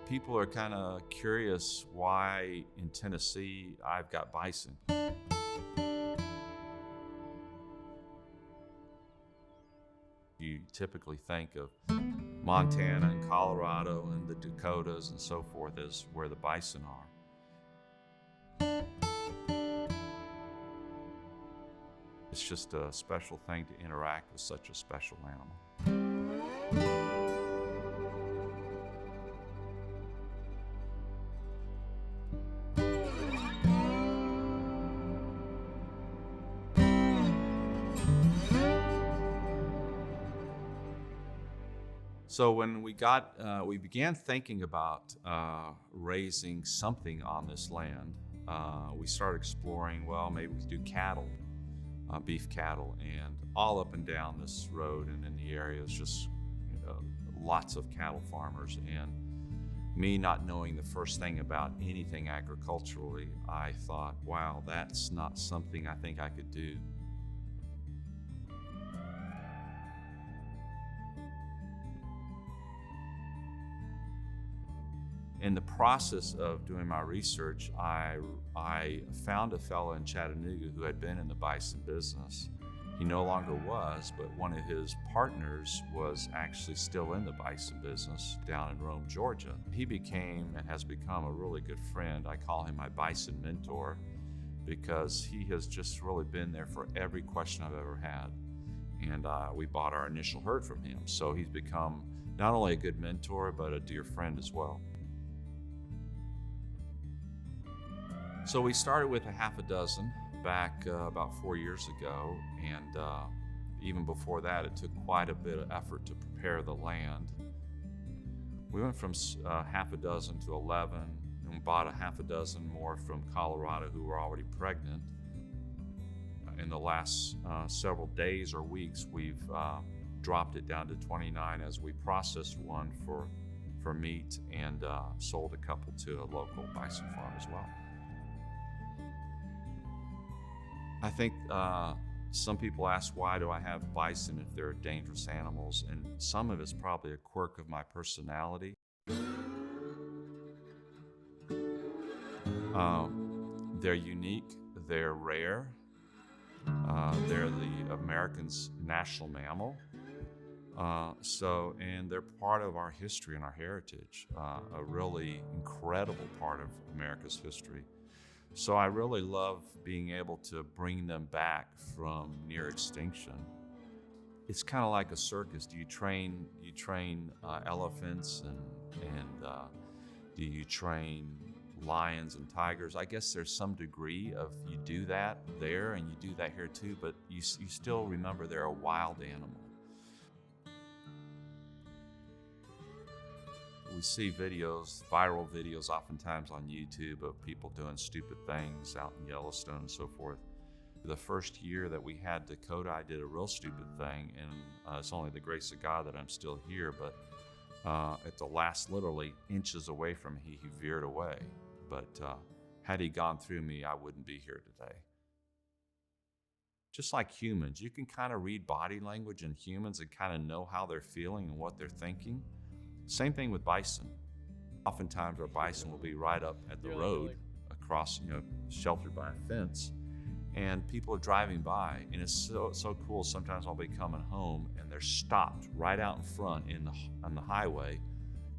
people are kind of curious why in Tennessee I've got bison. You typically think of Montana and Colorado and the Dakotas and so forth as where the bison are. It's just a special thing to interact with such a special animal. So when we began thinking about raising something on this land, we started exploring, well, maybe we could do cattle, beef cattle, and all up and down this road and in the area is just lots of cattle farmers. And me not knowing the first thing about anything agriculturally, I thought, wow, that's not something I think I could do. In the process of doing my research, I found a fellow in Chattanooga who had been in the bison business. He no longer was, but one of his partners was actually still in the bison business down in Rome, Georgia. He became and has become a really good friend. I call him my bison mentor because he has just really been there for every question I've ever had. And we bought our initial herd from him. So he's become not only a good mentor, but a dear friend as well. So we started with a half a dozen back about 4 years ago, and even before that, it took quite a bit of effort to prepare the land. We went from half a dozen to 11, and we bought a half a dozen more from Colorado who were already pregnant. In the last several days or weeks, we've dropped it down to 29 as we processed one for meat and sold a couple to a local bison farm as well. I think some people ask, why do I have bison if they're dangerous animals? And some of it's probably a quirk of my personality. They're unique, they're rare, they're the American's national mammal. And they're part of our history and our heritage, a really incredible part of America's history. So I really love being able to bring them back from near extinction. It's kind of like a circus. Do you train elephants and do you train lions and tigers? I guess there's some degree of you do that there and you do that here too, but you still remember they're a wild animal. We see videos, viral videos oftentimes on YouTube of people doing stupid things out in Yellowstone and so forth. The first year that we had Dakota, I did a real stupid thing, and it's only the grace of God that I'm still here, but at the last literally inches away from me, he veered away. But had he gone through me, I wouldn't be here today. Just like humans, you can kind of read body language in humans and kind of know how they're feeling and what they're thinking. Same thing with bison. Oftentimes our bison will be right up at the road across, sheltered by a fence, and people are driving by, and it's so cool. Sometimes I'll be coming home and they're stopped right out in front on the highway,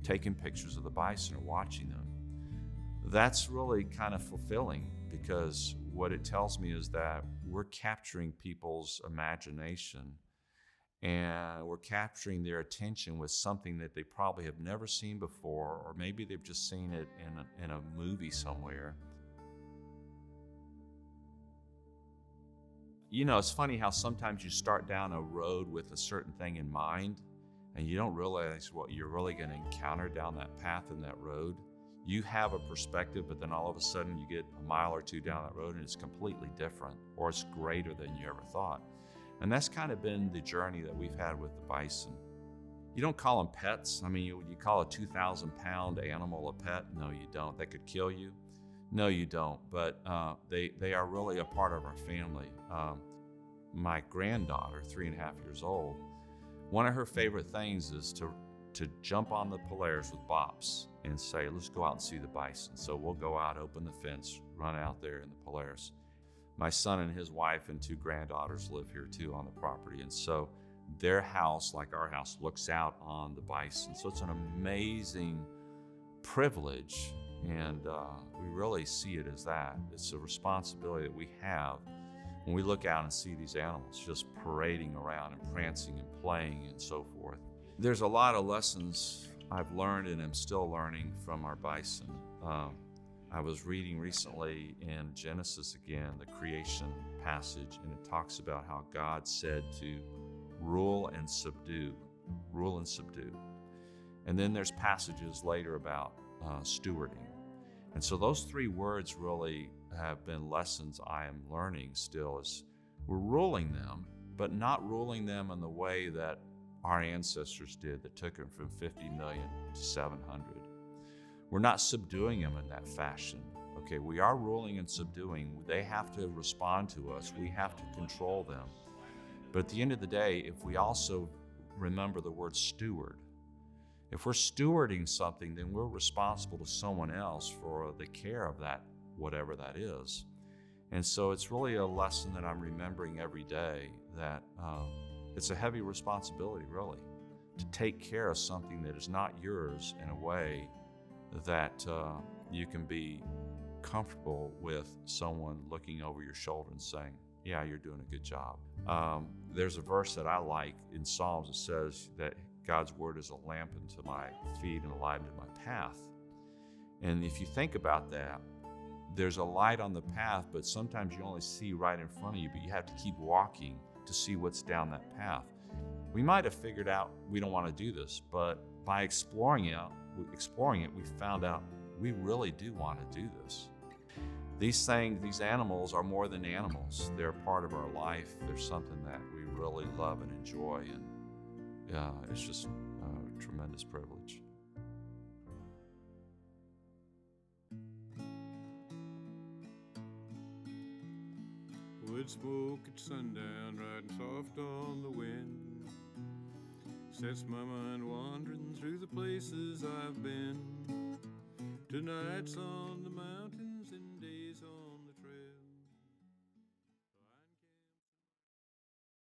taking pictures of the bison or watching them. That's really kind of fulfilling because what it tells me is that we're capturing people's imagination and we're capturing their attention with something that they probably have never seen before, or maybe they've just seen it in a movie somewhere. It's funny how sometimes you start down a road with a certain thing in mind, and you don't realize what you're really going to encounter down that path and that road. You have a perspective, but then all of a sudden you get a mile or two down that road and it's completely different, or it's greater than you ever thought. And that's kind of been the journey that we've had with the bison. You don't call them pets. I mean, you call a 2,000-pound animal a pet? No, you don't. That could kill you? No, you don't. But they are really a part of our family. My granddaughter, 3.5 years old, one of her favorite things is to jump on the Polaris with Bops and say, let's go out and see the bison. So we'll go out, open the fence, run out there in the Polaris. My son and his wife and 2 granddaughters live here too on the property. And so their house, like our house, looks out on the bison. So it's an amazing privilege. And we really see it as that. It's a responsibility that we have when we look out and see these animals just parading around and prancing and playing and so forth. There's a lot of lessons I've learned and am still learning from our bison. I was reading recently in Genesis again, the creation passage, and it talks about how God said to rule and subdue, rule and subdue. And then there's passages later about stewarding. And so those 3 words really have been lessons I am learning still, is we're ruling them, but not ruling them in the way that our ancestors did that took them from 50 million to 700. We're not subduing them in that fashion. Okay, we are ruling and subduing. They have to respond to us. We have to control them. But at the end of the day, if we also remember the word steward, if we're stewarding something, then we're responsible to someone else for the care of that, whatever that is. And so it's really a lesson that I'm remembering every day, that it's a heavy responsibility, really, to take care of something that is not yours in a way that you can be comfortable with someone looking over your shoulder and saying, yeah, you're doing a good job. There's a verse that I like in Psalms that says that God's word is a lamp unto my feet and a light unto my path. And if you think about that, there's a light on the path, but sometimes you only see right in front of you, but you have to keep walking to see what's down that path. We might have figured out we don't want to do this, but by exploring it, we found out we really do want to do this. These things, these animals are more than animals. They're a part of our life. They're something that we really love and enjoy, and it's just a tremendous privilege. Wood smoke at sundown, riding soft on the wind, sets my mind wandering through the places I've been. Tonight's on the mountain.